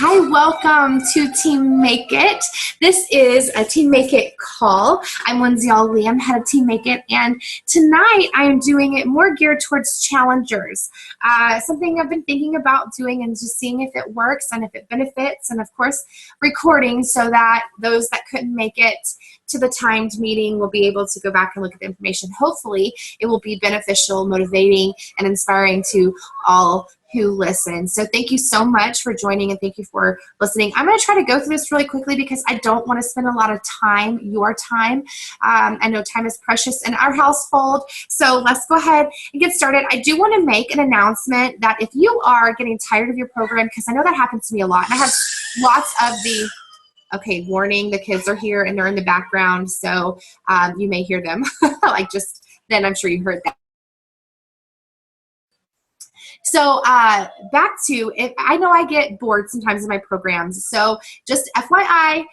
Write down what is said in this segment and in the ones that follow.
Hi, welcome to Team Make It. This is a Team Make It call. I'm Lindsay Lee. I'm head of Team Make It, and tonight I am doing it more geared towards challengers. Something I've been thinking about doing and just seeing if it works and if it benefits, and of course recording so that those that couldn't make it to the timed meeting will be able to go back and look at the information. Hopefully it will be beneficial, motivating, and inspiring to all who listen. So thank you so much for joining and thank you for listening. I'm going to try to go through this really quickly because I don't want to spend a lot of time, your time. I know time is precious in our household. So let's go ahead and get started. I do want to make an announcement that if you are getting tired of your program, because I know that happens to me a lot, and I have lots of the okay, warning, the kids are here and they're in the background, so you may hear them. Like just then, I'm sure you heard that. So back to, I know I get bored sometimes in my programs, so just FYI,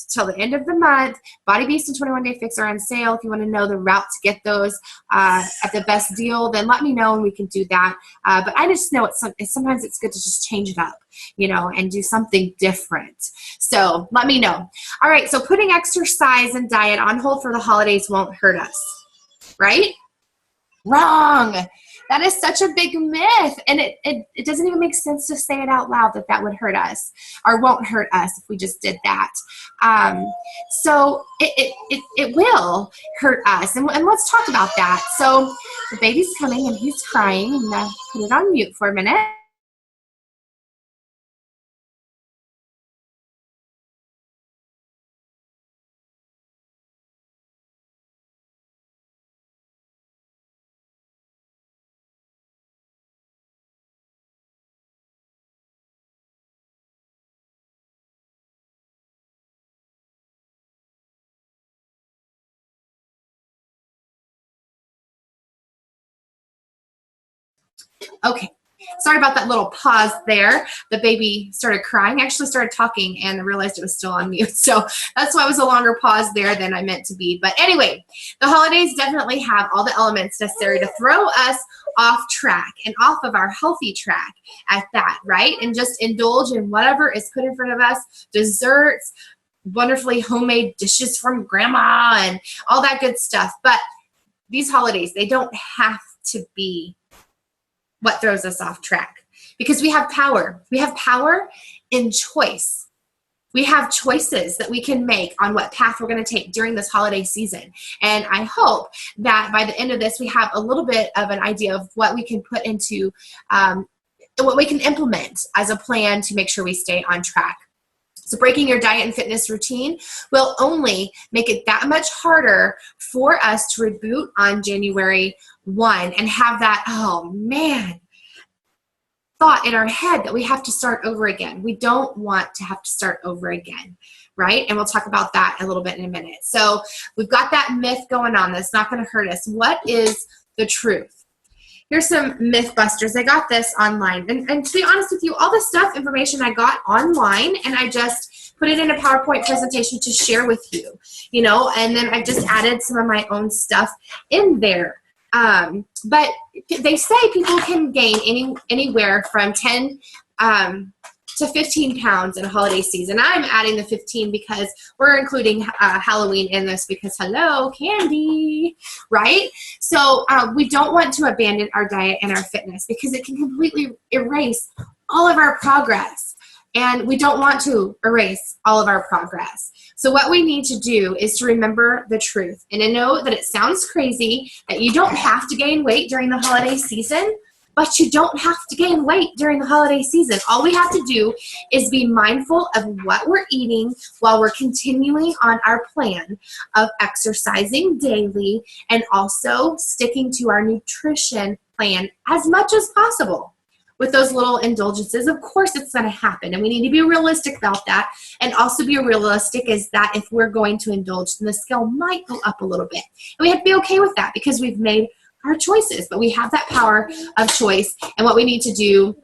till the end of the month, Body Beast and 21 Day Fix are on sale. If you want to know the route to get those at the best deal, then let me know and we can do that. But I just know sometimes it's good to just change it up, you know, and do something different. So let me know. All right, so putting exercise and diet on hold for the holidays won't hurt us, right? Wrong. That is such a big myth, and it doesn't even make sense to say it out loud that would hurt us or won't hurt us if we just did that. So it will hurt us, and let's talk about that. So the baby's coming and he's crying. I'm gonna put it on mute for a minute. Okay. Sorry about that little pause there. The baby started crying, actually started talking, and I realized it was still on mute. So that's why it was a longer pause there than I meant to be. But anyway, the holidays definitely have all the elements necessary to throw us off track and off of our healthy track at that, right? And just indulge in whatever is put in front of us, desserts, wonderfully homemade dishes from grandma, and all that good stuff. But these holidays, they don't have to be what throws us off track, because we have power. We have power in choice. We have choices that we can make on what path we're going to take during this holiday season. And I hope that by the end of this, we have a little bit of an idea of what we can put into, what we can implement as a plan to make sure we stay on track. So breaking your diet and fitness routine will only make it that much harder for us to reboot on January 1 and have that, oh man, thought in our head that we have to start over again. We don't want to have to start over again, right? And we'll talk about that a little bit in a minute. So we've got that myth going on that's not going to hurt us. What is the truth? Here's some myth busters. I got this online. And to be honest with you, all the information I got online, and I just put it in a PowerPoint presentation to share with you, you know, and then I just added some of my own stuff in there. But they say people can gain anywhere from 10 to 15 pounds in a holiday season. I'm adding the 15 because we're including Halloween in this because, hello, candy, right? So we don't want to abandon our diet and our fitness because it can completely erase all of our progress. And we don't want to erase all of our progress. So what we need to do is to remember the truth. And I know that it sounds crazy that you don't have to gain weight during the holiday season, but you don't have to gain weight during the holiday season. All we have to do is be mindful of what we're eating while we're continuing on our plan of exercising daily and also sticking to our nutrition plan as much as possible. With those little indulgences, of course it's going to happen, and we need to be realistic about that, and also be realistic is that if we're going to indulge, then the scale might go up a little bit. And we have to be okay with that because we've made our choices, but we have that power of choice. And what we need to do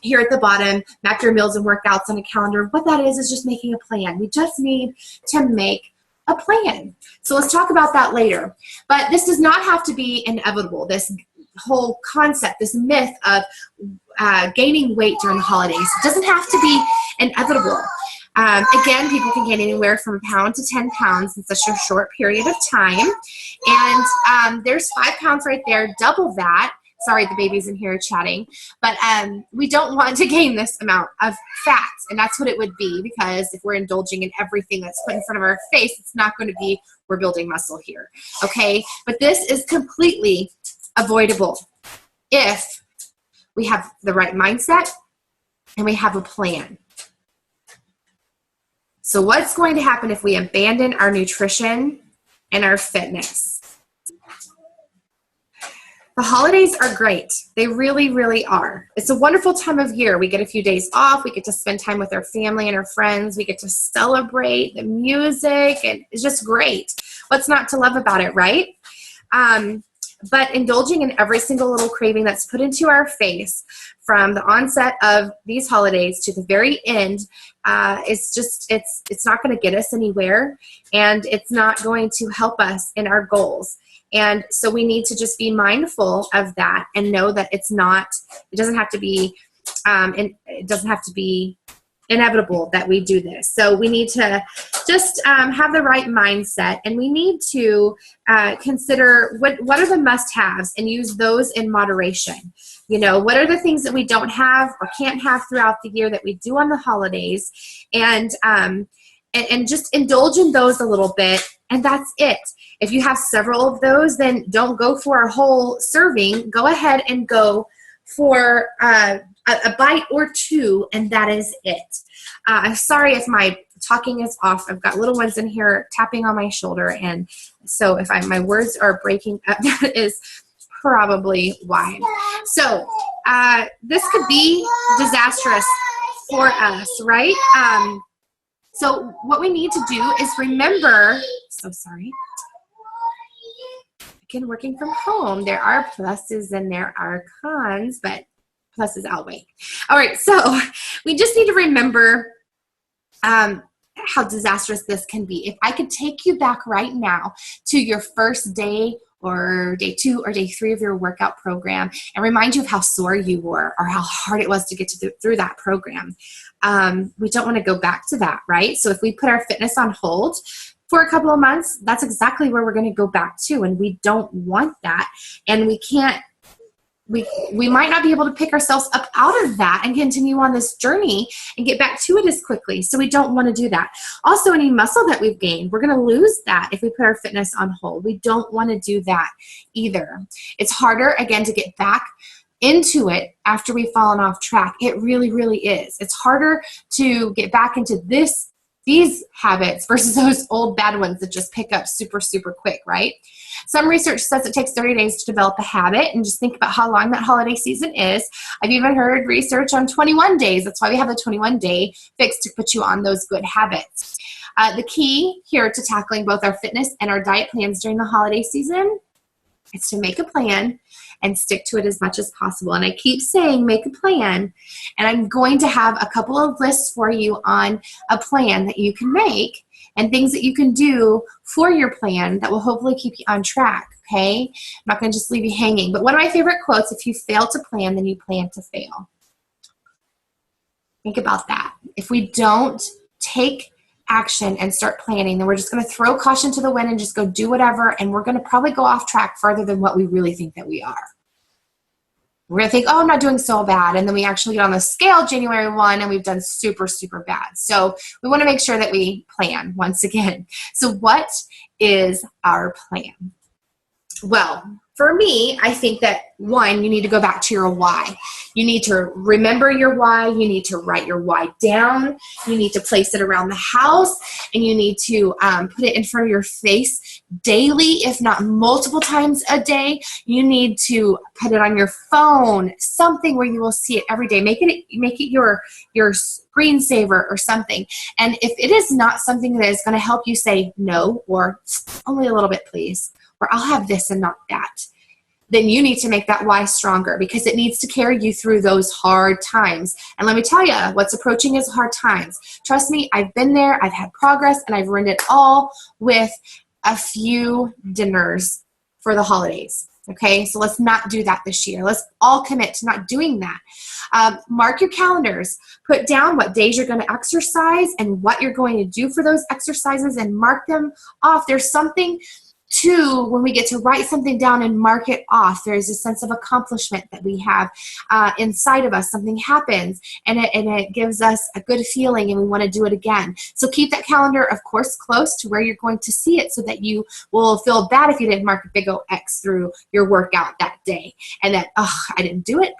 here at the bottom, map your meals and workouts on a calendar. What that is just making a plan. We just need to make a plan. So let's talk about that later. But this does not have to be inevitable. This whole concept, this myth of gaining weight during the holidays. It doesn't have to be inevitable. Again, people can gain anywhere from a pound to 10 pounds in such a short period of time. And there's 5 pounds right there, double that. Sorry, the baby's in here chatting. But we don't want to gain this amount of fat. And that's what it would be, because if we're indulging in everything that's put in front of our face, it's not going to be we're building muscle here. Okay? But this is completely avoidable if we have the right mindset and we have a plan. So what's going to happen if we abandon our nutrition and our fitness? The holidays are great. They really, really are. It's a wonderful time of year. We get a few days off. We get to spend time with our family and our friends. We get to celebrate the music, and it's just great. What's not to love about it, right? But indulging in every single little craving that's put into our face from the onset of these holidays to the very end, it's not going to get us anywhere, and it's not going to help us in our goals. And so we need to just be mindful of that and know that it doesn't have to be inevitable that we do this. So we need to just have the right mindset, and we need to consider what are the must-haves and use those in moderation. You know, what are the things that we don't have or can't have throughout the year that we do on the holidays, and just indulge in those a little bit, and that's it. If you have several of those, then don't go for a whole serving. Go ahead and go for a bite or two, and that is it. I'm sorry if my talking is off. I've got little ones in here tapping on my shoulder, and so if my words are breaking up, that is probably why. So this could be disastrous for us, right? So what we need to do is remember, so sorry. Again, working from home, there are pluses and there are cons, but pluses outweigh. All right, so we just need to remember how disastrous this can be. If I could take you back right now to your first day or day 2 or day 3 of your workout program and remind you of how sore you were or how hard it was to get through that program, we don't want to go back to that, right? So if we put our fitness on hold for a couple of months, that's exactly where we're going to go back to, and we don't want that. And we might not be able to pick ourselves up out of that and continue on this journey and get back to it as quickly. So we don't want to do that. Also, any muscle that we've gained, we're going to lose that if we put our fitness on hold. We don't want to do that either. It's harder, again, to get back into it after we've fallen off track. It really, really is. It's harder to get back into these habits versus those old bad ones that just pick up super, super quick, right? Some research says it takes 30 days to develop a habit, and just think about how long that holiday season is. I've even heard research on 21 days. That's why we have the 21-day fix to put you on those good habits. The key here to tackling both our fitness and our diet plans during the holiday season is to make a plan and stick to it as much as possible. And I keep saying make a plan, and I'm going to have a couple of lists for you on a plan that you can make and things that you can do for your plan that will hopefully keep you on track, okay? I'm not going to just leave you hanging. But one of my favorite quotes, if you fail to plan, then you plan to fail. Think about that. If we don't take action and start planning, then we're just going to throw caution to the wind and just go do whatever, and we're going to probably go off track farther than what we really think that we are. We're going to think, oh, I'm not doing so bad, and then we actually get on the scale January 1 and we've done super, super bad. So we want to make sure that we plan once again. So what is our plan? Well, for me, I think that, one, you need to go back to your why. You need to remember your why. You need to write your why down. You need to place it around the house, and you need to put it in front of your face daily, if not multiple times a day. You need to put it on your phone, something where you will see it every day. Make it your screensaver or something. And if it is not something that is going to help you say no, or only a little bit, please, or I'll have this and not that, then you need to make that why stronger, because it needs to carry you through those hard times. And let me tell you, what's approaching is hard times. Trust me, I've been there, I've had progress, and I've ruined it all with a few dinners for the holidays. Okay, so let's not do that this year. Let's all commit to not doing that. Mark your calendars. Put down what days you're going to exercise and what you're going to do for those exercises, and mark them off. There's something too, when we get to write something down and mark it off, there's a sense of accomplishment that we have inside of us. Something happens, and it gives us a good feeling, and we want to do it again. So keep that calendar, of course, close to where you're going to see it, so that you will feel bad if you didn't mark a big old X through your workout that day, and that, oh, I didn't do it.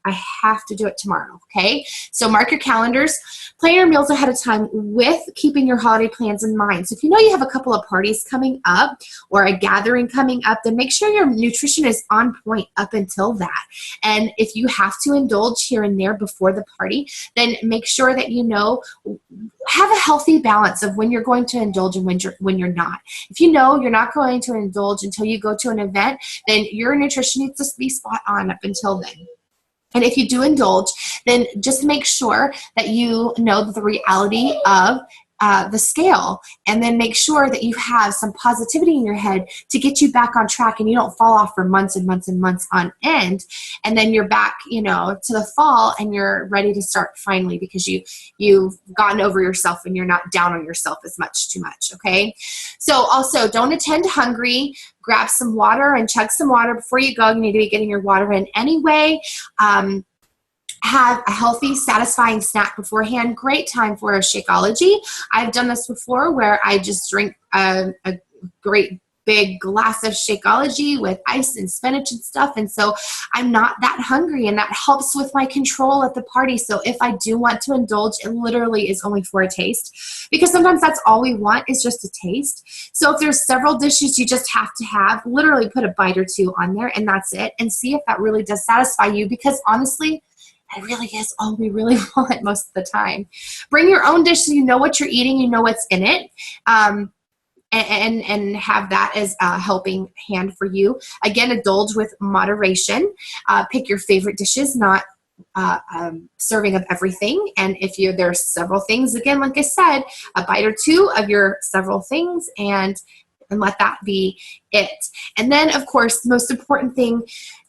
I have to do it tomorrow, okay? So mark your calendars. Plan your meals ahead of time with keeping your holiday plans in mind. So if you know you have a couple of parties coming up or a gathering coming up, then make sure your nutrition is on point up until that. And if you have to indulge here and there before the party, then make sure that you know, have a healthy balance of when you're going to indulge and when you're not. If you know you're not going to indulge until you go to an event, then your nutrition needs to be spot on up until then. And if you do indulge, then just make sure that you know the reality of the scale, and then make sure that you have some positivity in your head to get you back on track, and you don't fall off for months and months and months on end, and then you're back, to the fall, and you're ready to start finally, because you've gotten over yourself and you're not down on yourself as much too much. Okay, so also don't attend hungry. Grab some water and chug some water before you go. You need to be getting your water in anyway. Have a healthy, satisfying snack beforehand. Great time for a Shakeology. I've done this before, where I just drink a great big glass of Shakeology with ice and spinach and stuff, and so I'm not that hungry, and that helps with my control at the party. So if I do want to indulge, it literally is only for a taste, because sometimes that's all we want, is just a taste. So if there's several dishes you just have to have, literally put a bite or two on there, and that's it, and see if that really does satisfy you, because honestly, it really is all we really want most of the time. Bring your own dish, so you know what you're eating, you know what's in it, and have that as a helping hand for you. Again, indulge with moderation. Pick your favorite dishes, not serving of everything. And if there's several things, again, like I said, a bite or two of your several things, and let that be it. And then, of course, the most important thing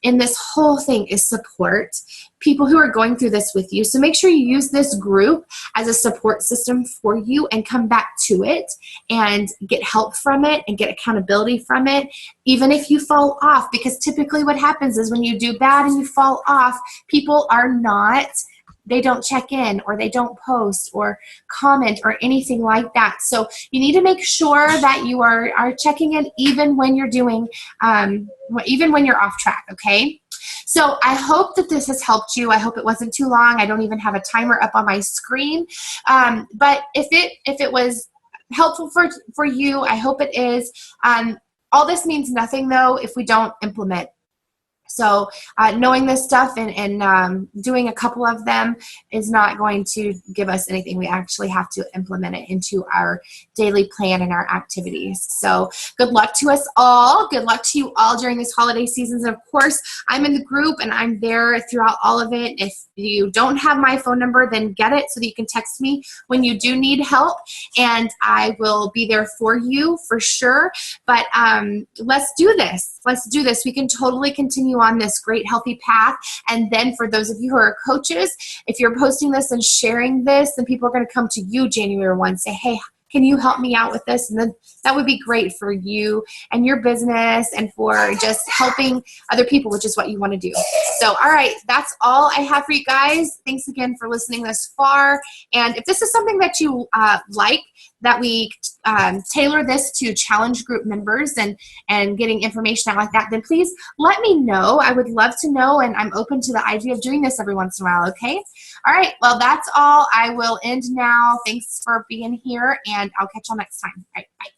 in this whole thing is support. People who are going through this with you. So make sure you use this group as a support system for you, and come back to it and get help from it and get accountability from it, even if you fall off. Because typically what happens is when you do bad and you fall off, people they don't check in, or they don't post or comment or anything like that. So you need to make sure that you are checking in even when you're doing, even when you're off track, okay? So I hope that this has helped you. I hope it wasn't too long. I don't even have a timer up on my screen. But if it was helpful for you, I hope it is. All this means nothing, though, if we don't implement. So knowing this stuff and doing a couple of them is not going to give us anything. We actually have to implement it into our daily plan and our activities. So good luck to us all. Good luck to you all during these holiday seasons. And of course, I'm in the group and I'm there throughout all of it. If you don't have my phone number, then get it so that you can text me when you do need help, and I will be there for you for sure. But let's do this. Let's do this. We can totally continue on this great healthy path. And then for those of you who are coaches, if you're posting this and sharing this, then people are going to come to you January 1 and say, hey, can you help me out with this? And then that would be great for you and your business, and for just helping other people, which is what you want to do. So, all right, that's all I have for you guys. Thanks again for listening this far. And if this is something that you like, that we tailor this to challenge group members and getting information out like that, then please let me know. I would love to know, and I'm open to the idea of doing this every once in a while, okay? All right, well, that's all. I will end now. Thanks for being here, and I'll catch y'all next time. All right, bye.